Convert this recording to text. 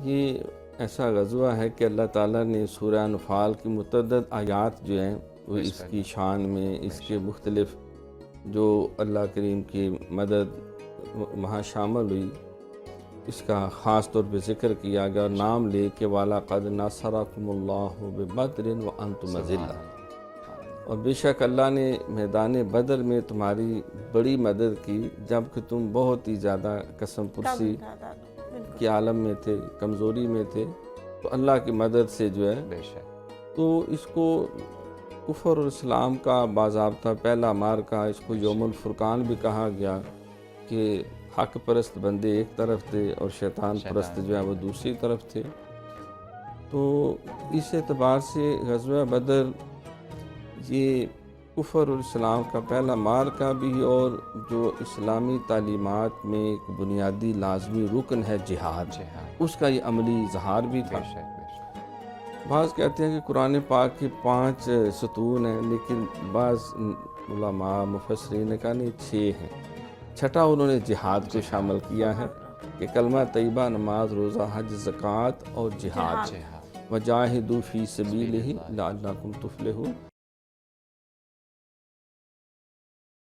یہ ایسا غزوہ ہے کہ اللہ تعالیٰ نے سورہ انفال کی متعدد آیات جو ہیں وہ اس کی شان میں، اس کے مختلف جو اللہ کریم کی مدد وہاں شامل ہوئی، اس کا خاص طور پہ ذکر کیا گیا اور نام لے کے وَلَقَدْ نَصَرَكُمُ اللَّهُ بِبَدْرٍ وَأَنْتُمْ أَذِلَّةٌ، اور بے شک اللہ نے میدان بدر میں تمہاری بڑی مدد کی جب کہ تم بہت ہی زیادہ قسم پرسی کے عالم میں تھے، کمزوری میں تھے، تو اللہ کی مدد سے جو ہے بے شک تو اس کو کفر اور اسلام کا باضابطہ پہلا مارکا، اس کو یوم الفرقان بھی کہا گیا کہ حق پرست بندے ایک طرف تھے اور شیطان پرست جو ہے وہ دوسری طرف تھے۔ تو اس اعتبار سے غزوہ بدر یہ کفر اور اسلام کا پہلا مارکا بھی، اور جو اسلامی تعلیمات میں ایک بنیادی لازمی رکن ہے جہاد، اس کا یہ عملی اظہار بھی تھا۔ بعض کہتے ہیں کہ قرآن پاک کے 5 ستون ہیں، لیکن بعض علماء مفسرین نے کہا نہیں 6 ہیں، چھٹا انہوں نے جہاد کو شامل کیا ہے کہ کلمہ طیبہ، نماز، روزہ، حج، زکوٰۃ اور جہاد، وجاہدوا فی سبیلہ لعلکم تفلحون۔